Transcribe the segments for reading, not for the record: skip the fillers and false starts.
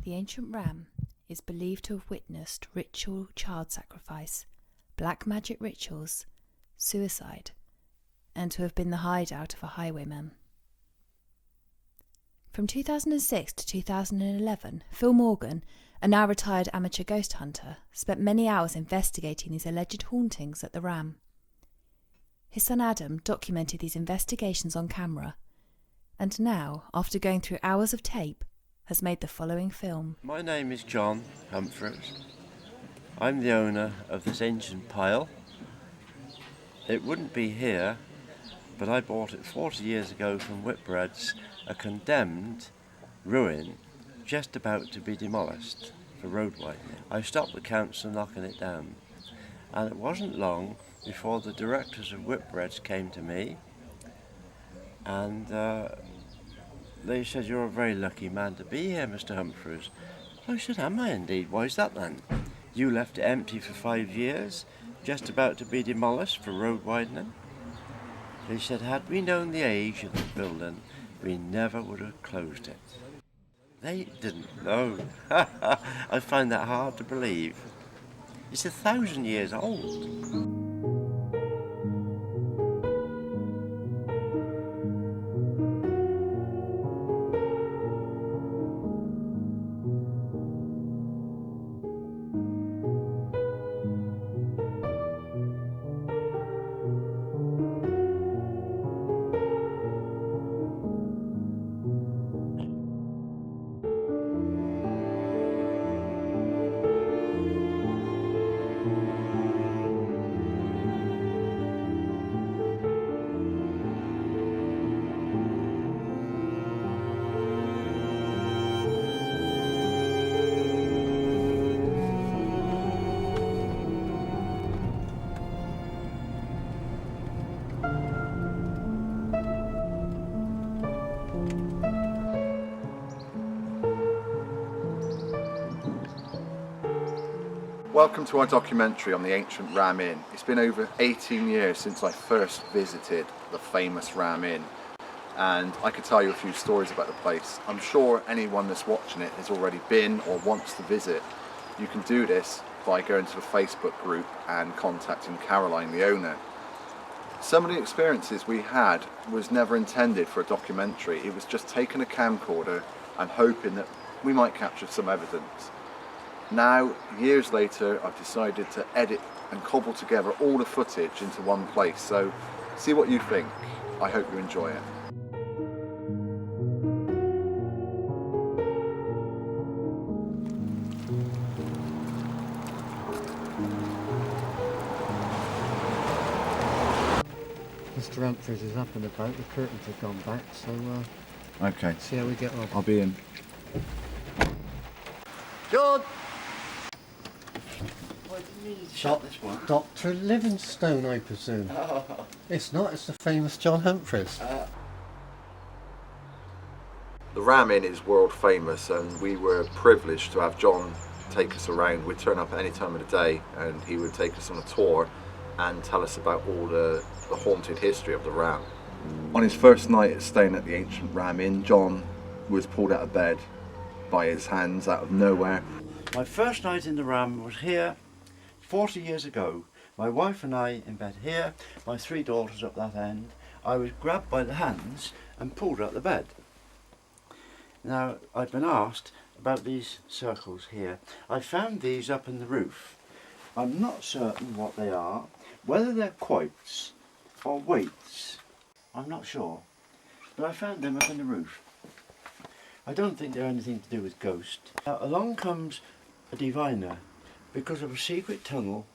The ancient ram is believed to have witnessed ritual child sacrifice, black magic rituals, suicide, and to have been the hideout of a highwayman. From 2006 to 2011, Phil Morgan, a now retired amateur ghost hunter, spent many hours investigating these alleged hauntings at the ram. His son Adam documented these investigations on camera, and now, after going through hours of tape, has made the following film. My name is John Humphreys. I'm the owner of this ancient pile. It wouldn't be here, but I bought it 40 years ago from Whitbread's, a condemned ruin just about to be demolished for road widening. I stopped the council knocking it down, and it wasn't long before the directors of Whitbread's came to me, and they said, "You're a very lucky man to be here, Mr. Humphreys." I said, "Am I indeed? Why is that then? You left it empty for 5 years, just about to be demolished for road widening." They said, "Had we known the age of the building, we never would have closed it." They didn't know. I find that hard to believe. It's 1,000 years old. Welcome to our documentary on the ancient Ram Inn. It's been over 18 years since I first visited the famous Ram Inn, and I could tell you a few stories about the place. I'm sure anyone that's watching it has already been or wants to visit. You can do this by going to the Facebook group and contacting Caroline, the owner. Some of the experiences we had was never intended for a documentary. It was just taking a camcorder and hoping that we might capture some evidence. Now, years later, I've decided to edit and cobble together all the footage into one place, so see what you think. I hope you enjoy it. Mr. Humphreys is up and about, the curtains have gone back, so Okay. see how we get on. I'll be in. John! Why didn't you shot this one? Dr. Livingstone, I presume. It's not, it's the famous John Humphreys. The Ram Inn is world famous, and we were privileged to have John take us around. We'd turn up at any time of the day and he would take us on a tour and tell us about all the haunted history of the Ram. On his first night at staying at the ancient Ram Inn, John was pulled out of bed by his hands out of nowhere. My first night in the Ram was here 40 years ago. My wife and I in bed here, my 3 daughters up that end. I was grabbed by the hands and pulled out the bed. Now, I've been asked about these circles here. I found these up in the roof. I'm not certain what they are, whether they're quoits or weights. I'm not sure, but I found them up in the roof. I don't think they're anything to do with ghosts. Now, along comes a diviner because of a secret tunnel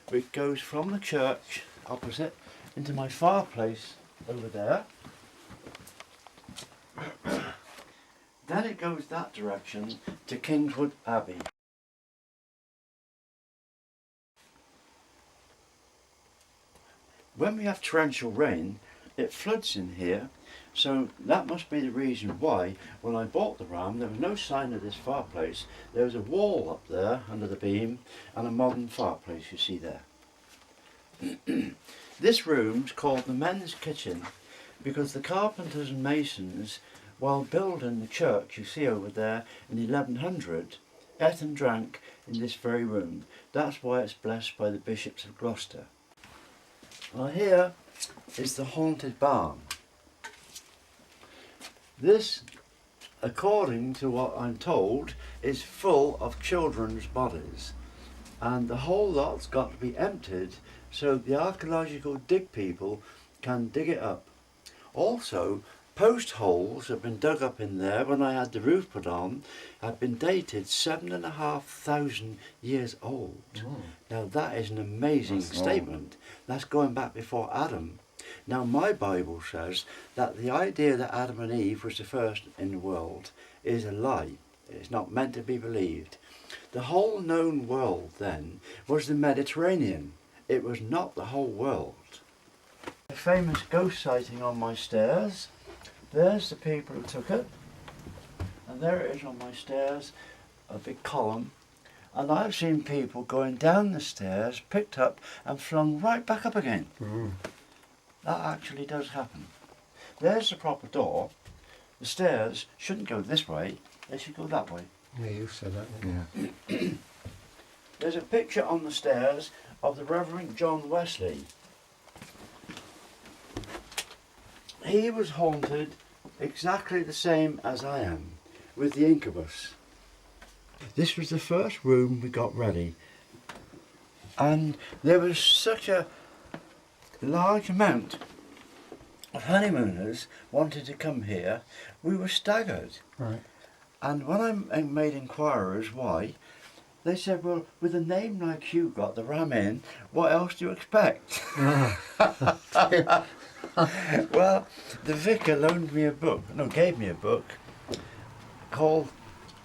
which goes from the church opposite into my fireplace over there. Then it goes that direction to Kingswood Abbey. When we have torrential rain, it floods in here, so that must be the reason why when I bought the Ram there was no sign of this fireplace. There was a wall up there under the beam and a modern fireplace you see there. This room's called the men's kitchen because the carpenters and masons while building the church you see over there in 1100, ate and drank in this very room. That's why it's blessed by the bishops of Gloucester. Now here is the haunted barn. This, according to what I'm told, is full of children's bodies, and the whole lot's got to be emptied so the archaeological dig people can dig it up. Also, post holes have been dug up in there when I had the roof put on, have been dated 7,500 years old. Now that is an amazing statement. That's going back before Adam. Now my Bible says that the idea that Adam and Eve was the first in the world is a lie. It's not meant to be believed. The whole known world then was the Mediterranean. It was not the whole world. A famous ghost sighting on my stairs. There's the people who took it, and there it is on my stairs, a big column, and I've seen people going down the stairs, picked up and flung right back up again. That actually does happen. There's the proper door. The stairs shouldn't go this way, they should go that way. Yeah, you said that. Yeah. There's a picture on the stairs of the Reverend John Wesley. He was haunted exactly the same as I am, with the incubus. This was the first room we got ready, and there was such a large amount of honeymooners wanted to come here, we were staggered. Right. And when I made inquiries why, they said, well, with a name like you got, the Ram Inn, what else do you expect? Well, the vicar loaned me a book, gave me a book called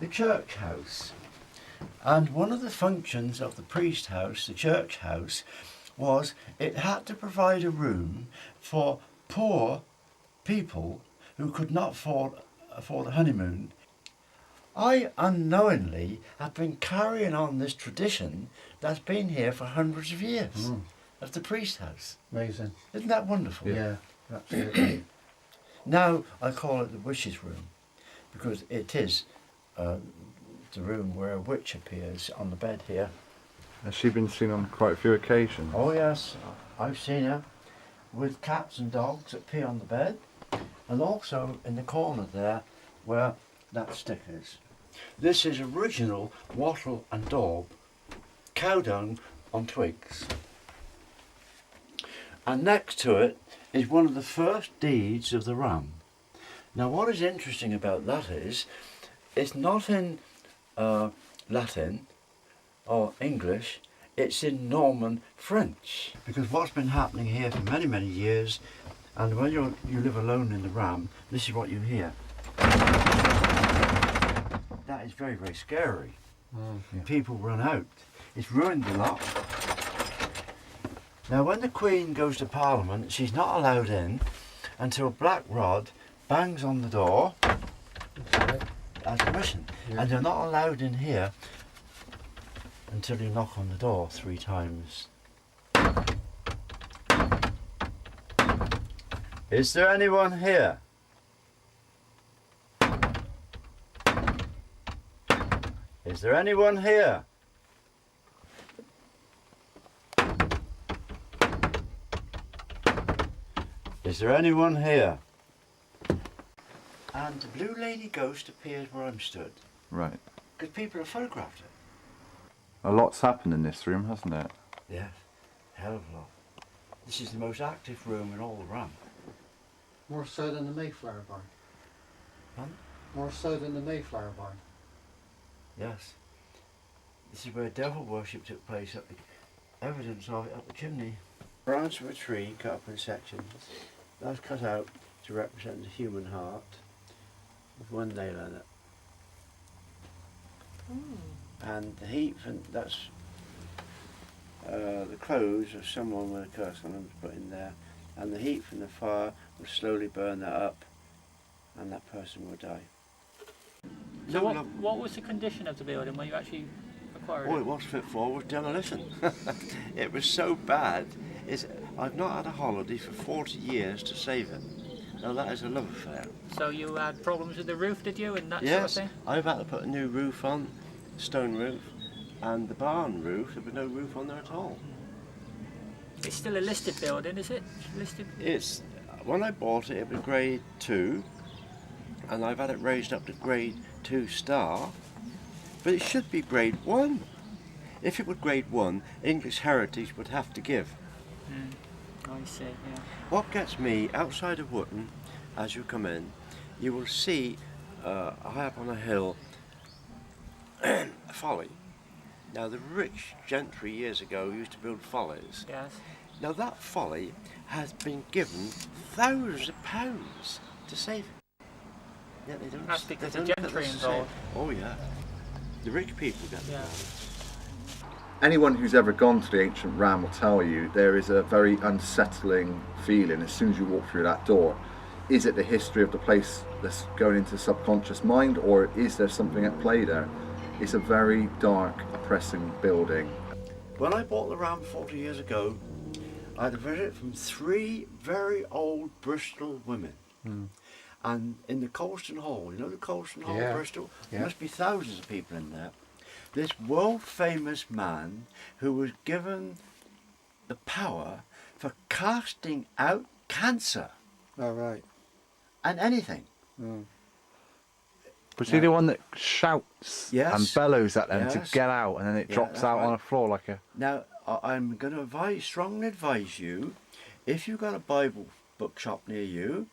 The Church House. And one of the functions of the priest house, the church house, was it had to provide a room for poor people who could not afford a honeymoon. I unknowingly have been carrying on this tradition that's been here for hundreds of years. Of the priest house. Amazing. Isn't that wonderful? Yeah, absolutely. Now I call it the witch's room, because it is the room where a witch appears on the bed here. Has she been seen on quite a few occasions? Oh yes, I've seen her with cats and dogs that pee on the bed, and also in the corner there where that stick is. This is original wattle and daub, cow dung on twigs. And next to it is one of the first deeds of the Ram. Now what is interesting about that is, it's not in Latin or English, it's in Norman French. Because what's been happening here for many, many years, and when you live alone in the Ram, this is what you hear. That is very, very scary. People run out. It's ruined the lot. Now when the Queen goes to Parliament, she's not allowed in until Black Rod bangs on the door as permission. And you're not allowed in here until you knock on the door 3 times. Is there anyone here? Is there anyone here? Is there anyone here? And the blue lady ghost appears where I'm stood. Right. Because people have photographed it. A lot's happened in this room, hasn't it? Yes, hell of a lot. This is the most active room in all the Ram. More so than the Mayflower barn. Pardon? More so than the Mayflower barn. Yes. This is where devil worship took place, evidence of it up the chimney. Branch of a tree cut up in sections. That's cut out to represent the human heart with one nail in it. And the heap, and that's the clothes of someone with a curse on them was put in there, and the heat from the fire will slowly burn that up, and that person will die. So what was the condition of the building when you actually acquired All it? it was fit for was demolition. It was so bad. I've not had a holiday for 40 years to save it. No, that is a love affair. So you had problems with the roof, did you, and that Yes, sort of thing? I've had to put a new roof on, stone roof, and the barn roof, there was no roof on there at all. It's still a listed building, is it? Listed? It's, when I bought it, it was grade 2, and I've had it raised up to grade 2 star, but it should be grade 1. If it were grade 1, English Heritage would have to give. I see, yeah. What gets me outside of Wootton, as you come in, you will see high up on a hill a folly. Now the rich gentry years ago used to build follies. Yes. Now that folly has been given thousands of pounds to save it. Yeah, they don't. That's because they the don't look at gentry this the same. involved. Oh yeah, the rich people get the Yeah. money. Anyone who's ever gone to the ancient ram will tell you there is a very unsettling feeling as soon as you walk through that door. Is it the history of the place that's going into the subconscious mind, or is there something at play there? It's a very dark, oppressing building. When I bought the ram 40 years ago, I had a visit from 3 very old Bristol women. And in the Colston Hall, you know the Colston Hall, Yeah. Bristol? There Yeah. must be thousands of people in there. This world famous man who was given the power for casting out cancer Oh, right. and anything. Was he the one that shouts Yes. and bellows at them Yes. to get out, and then it Yeah, drops that's out on right. the floor like a... Now, I'm going to strongly advise you, if you've got a Bible bookshop near you,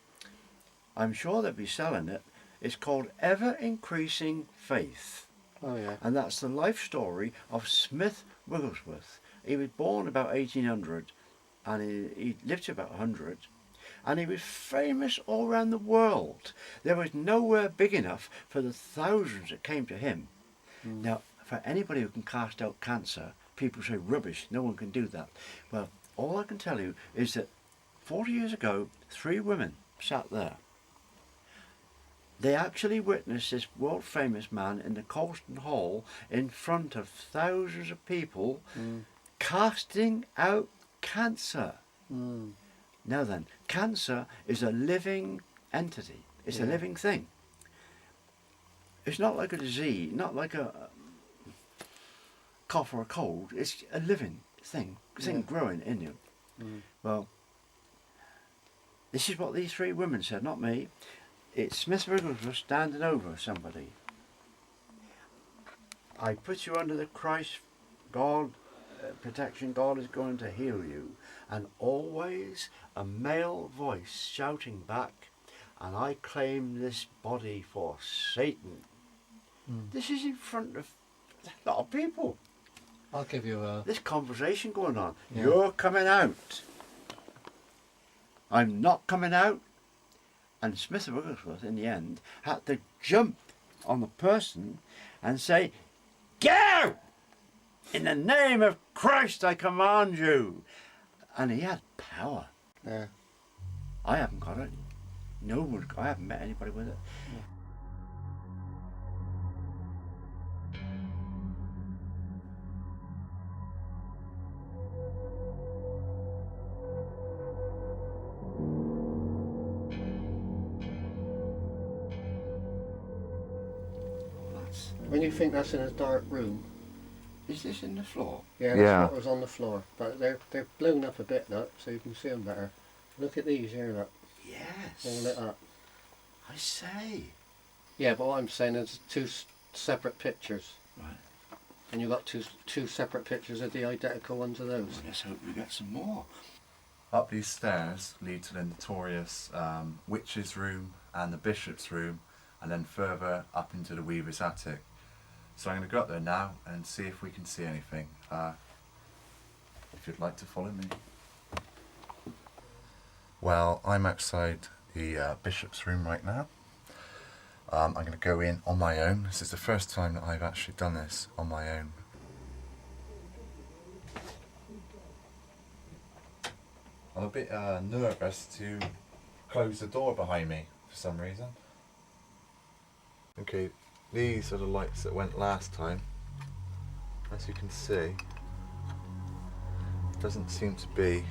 I'm sure they'll be selling it. It's called Ever Increasing Faith. Oh, yeah. And that's the life story of Smith Wigglesworth. He was born about 1800 and he lived to about 100. And he was famous all around the world. There was nowhere big enough for the thousands that came to him. Now, for anybody who can cast out cancer, people say rubbish, no one can do that. Well, all I can tell you is that 40 years ago, 3 women sat there. They actually witnessed this world famous man in the Colston Hall in front of thousands of people casting out cancer. Now then, cancer is a living entity. It's a living thing. It's not like a disease, not like a cough or a cold. It's a living thing growing in you. Well, this is what these 3 women said, not me. It's Smith Wigglesworth standing over somebody. I put you under the Christ God protection. God is going to heal you. And always a male voice shouting back, and I claim this body for Satan. This is in front of a lot of people. I'll give you a... This conversation going on. Yeah. You're coming out. I'm not coming out. And Smith Wigglesworth, in the end, had to jump on the person and say, "Get out! In the name of Christ, I command you." And he had power. Yeah. I haven't got it. No one. I haven't met anybody with it. When you think that's in a dark room, Is this in the floor? yeah, that's Yeah. what was on the floor. But they're blown up a bit, look, so you can see them better. Look at these here, look, all lit Yes. up. I say. Yeah, but what I'm saying is 2 separate pictures. Right. And you've got two separate pictures of the identical ones of those. Let's hope we get some more. Up these stairs lead to the notorious witch's room and the bishop's room, and then further up into the weaver's attic. So I'm going to go up there now and see if we can see anything. If you'd like to follow me. Well, I'm outside the bishop's room right now. I'm going to go in on my own. This is the first time that I've actually done this on my own. I'm a bit nervous to close the door behind me for some reason. Okay, these are the lights that went last time. As you can see, doesn't seem to be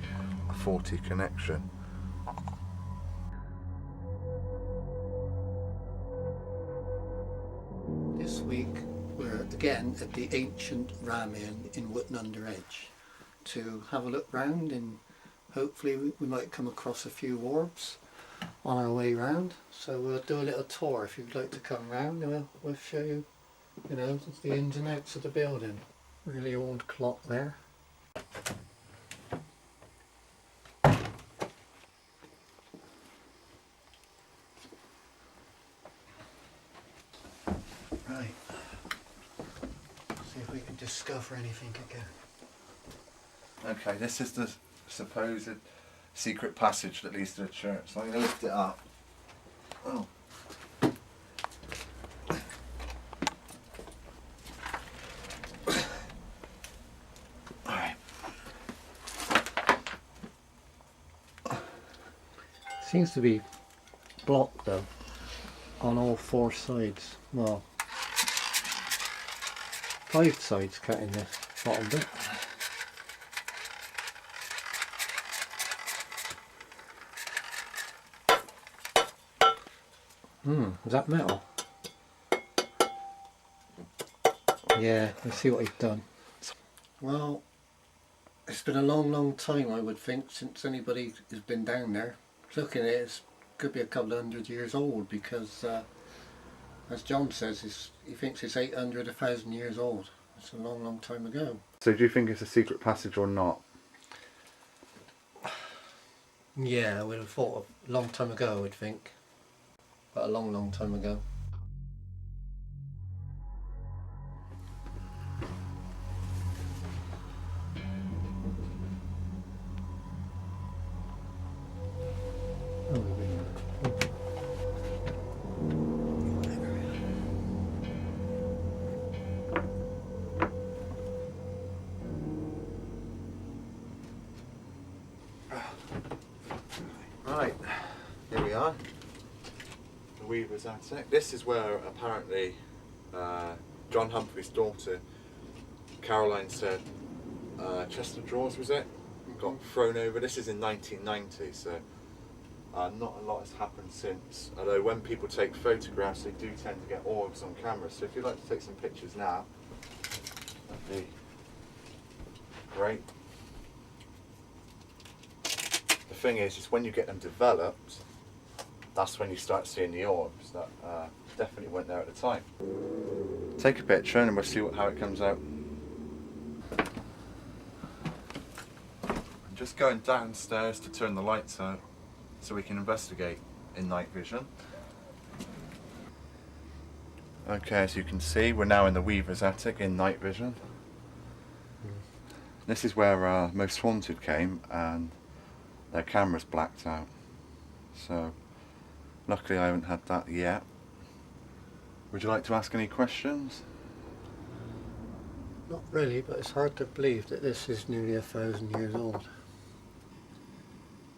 a faulty connection. again at the ancient Ram Inn in Wootton Under Edge to have a look round, and hopefully we might come across a few orbs on our way round. So we'll do a little tour. If you'd like to come round, we'll show you, you know, the ins and outs of the building. Really old clock there. Right. See if we can discover anything again. Okay, this is the supposed secret passage that leads to the church. So I'm going to lift it up. Oh. Alright. Seems to be blocked though, on all four sides. Well, 5 sides cutting this bottom bit. Is that metal? Yeah, let's see what he's done. Well, it's been a long time, I would think, since anybody has been down there. Looking at it, it could be a couple of 100 years old, because as John says, he thinks it's 800, 1,000 years old. It's a long time ago. So do you think it's a secret passage or not? Yeah, I would have thought a long time ago, I would think. But a long time ago. Right, here we are. The Weaver's Attic. This is where apparently John Humphrey's daughter, Caroline, said chest of drawers, was it? Got thrown over. This is in 1990, so not a lot has happened since. Although when people take photographs, they do tend to get orbs on camera. So if you'd like to take some pictures now, that'd be great. The thing is when you get them developed, that's when you start seeing the orbs that definitely weren't there at the time. Take a picture and we'll see how it comes out. I'm just going downstairs to turn the lights out so we can investigate in night vision. Okay, as you can see, we're now in the Weaver's Attic in night vision. This is where Most Haunted came, and their camera's blacked out. So luckily I haven't had that yet. Would you like to ask any questions? Not really, but it's hard to believe that this is nearly 1,000 years old.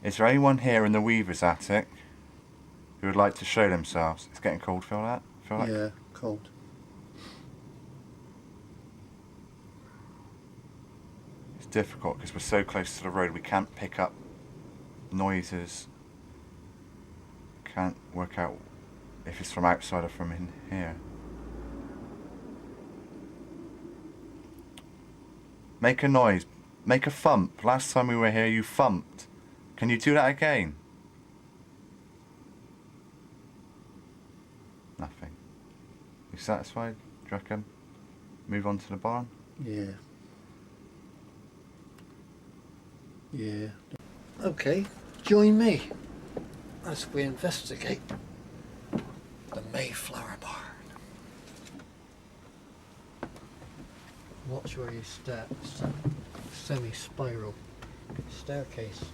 Is there anyone here in the Weaver's Attic who would like to show themselves? It's getting cold, feel that? Yeah, cold. It's difficult because we're so close to the road we can't pick up noises. Can't work out if it's from outside or from in here. Make a noise. Make a thump. Last time we were here you thumped. Can you do that again? Nothing. You satisfied? Do you reckon? Move on to the barn? Yeah. Yeah. Okay, join me as we investigate the Mayflower Barn. Watch where you step. Semi-spiral staircase.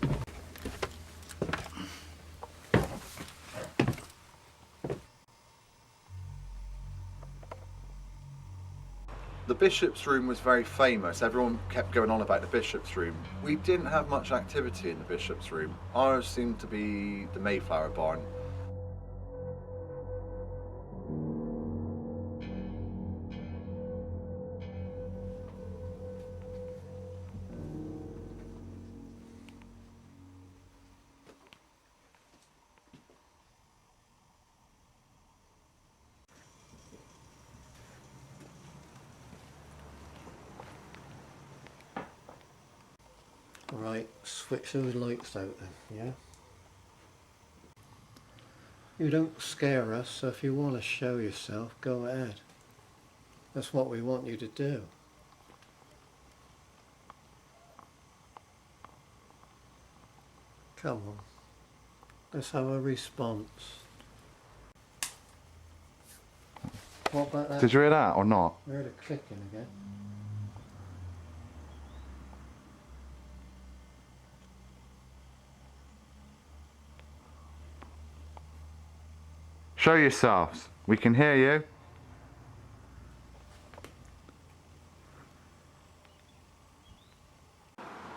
The Bishop's Room was very famous. Everyone kept going on about the Bishop's Room. We didn't have much activity in the Bishop's Room. Ours seemed to be the Mayflower Barn. Right, switch those lights out then, yeah? You don't scare us, so if you want to show yourself, go ahead. That's what we want you to do. Come on. Let's have a response. What about that? Did you hear that or not? I heard a clicking again. Show yourselves. We can hear you.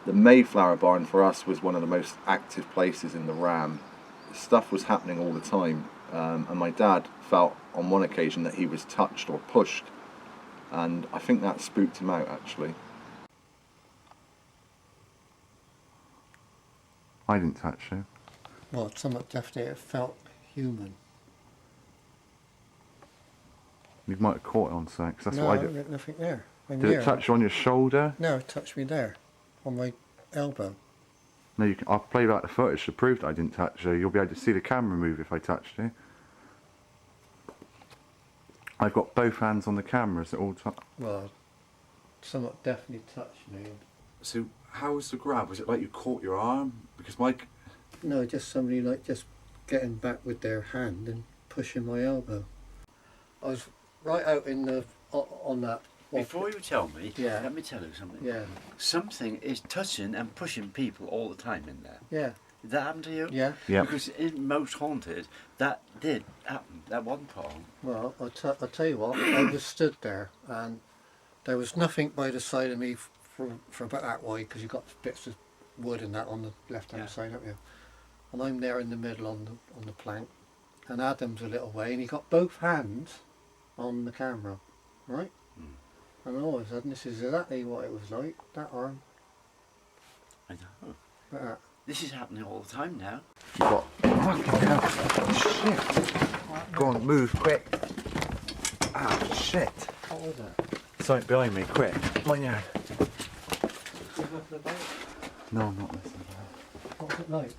The Mayflower barn for us was one of the most active places in the Ram. Stuff was happening all the time, and my dad felt on one occasion that he was touched or pushed, and I think that spooked him out actually. I didn't touch you. Well, somewhat definitely it felt human. You might have caught it on something, 'cause that's No, what I I did. got nothing there. I'm Did near it touch you on your shoulder? No, it touched me there, on my elbow. No, you can, I'll play back the footage to prove that I didn't touch you. You'll be able to see the camera move if I touched you. I've got both hands on the cameras at all times. Well, somewhat definitely touched me. So how was the grab? Was it like you caught your arm? Because Mike, No, just somebody like just getting back with their hand and pushing my elbow. I was right out in the on that. Before you tell me, Yeah. let me tell you something. Yeah, Something is touching and pushing people all the time in there. yeah, Did that happen to you? yeah. Yeah. Because in most haunted, that did happen. That one time. Well, I'll tell you what. I was stood there, and there was nothing by the side of me for about that wide, because you've got bits of wood and that on the left-hand Yeah. side, haven't you? And I'm there in the middle on the plank, and Adam's a little way, and he got both hands on the camera, right? And all of a sudden, this is exactly what it was like. That arm, I know. like that. This is happening all the time now. You got fucking hell. Shit. Go on, move quick. Ah, shit. What was that? Something behind me, quick. Come on, yeah. You nothing about it? No, I'm not listening. What was it like?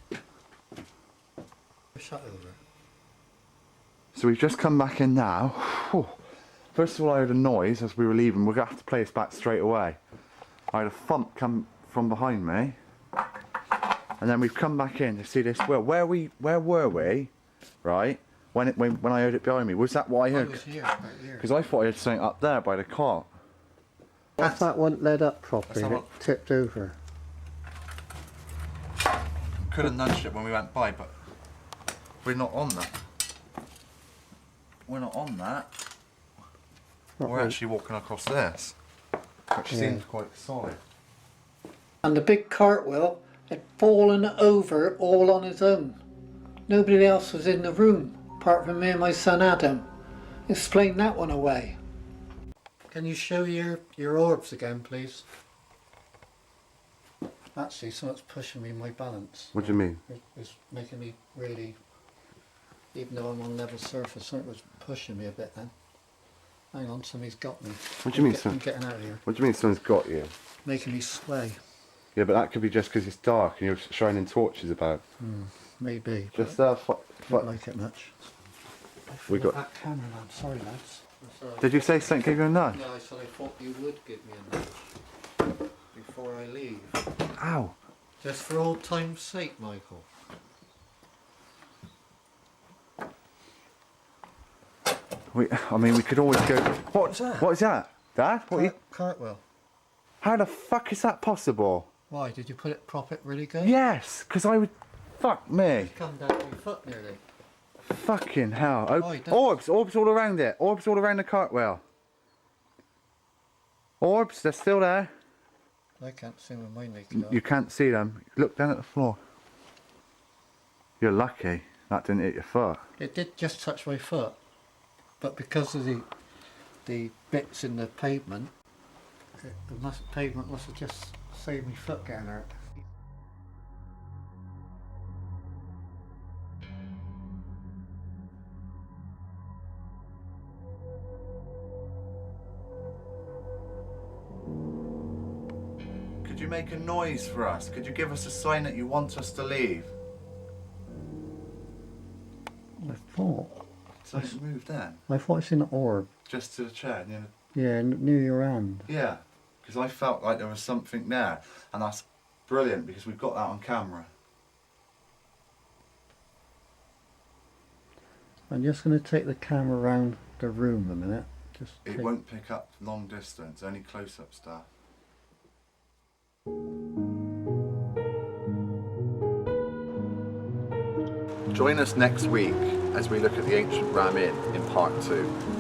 Shut over. So we've just come back in now. Whew. First of all, I heard a noise as we were leaving. We're going to have to play this back straight away. I had a thump come from behind me. And then we've come back in to see this. Well, where were we? Right? When I heard it behind me. Was that what I I heard? was here, about here. Because I thought I heard something up there by the cot. If that wasn't led up properly, Let's have it tipped over. could have nudged it when we went by, but we're not on that. We're not on that. We're actually walking across this, which Yeah. seems quite solid. And the big cartwheel had fallen over all on its own. Nobody else was in the room, apart from me and my son Adam. Explain that one away. Can you show your orbs again, please? Actually, something's pushing me in my balance. What do you mean? It's making me really, even though I'm on level surface, something was pushing me a bit then. Hang on, somebody's got me. What do you mean, I'm son? getting out of here. What do you mean someone's got you? Making me sway. Yeah, but that could be just because it's dark and you're shining torches about. Maybe. Just I don't like it much. We got. That cameraman, sorry lads. Sorry. Did you say something gave you a nudge? No, I said I thought you would give me a nudge before I leave. Ow! Just for old time's sake, Michael. I mean, we could always go. What's that? What is that, Dad? What? Cartwheel. How the fuck is that possible? Why? Did you prop it really good? Yes, because I would. Fuck me. Come down to your foot nearly. Fucking hell. Oh, Oh, don't- orbs all around it. Orbs all around the cartwheel. Orbs, they're still there. I can't see with my naked eye. You can't see them. Look down at the floor. You're lucky that didn't hit your foot. It did just touch my foot, but because of the bits in the pavement, pavement must have just saved me foot getting hurt. Could you make a noise for us? Could you give us a sign that you want us to leave? I thought. So you moved then? I thought I seen an orb. Just to the chair, you know? Yeah, near your hand. Yeah, because I felt like there was something there, and that's brilliant because we've got that on camera. I'm just going to take the camera around the room a minute. It won't pick up long distance, only close-up stuff. Join us next week as we look at the ancient Ram Inn in part 2.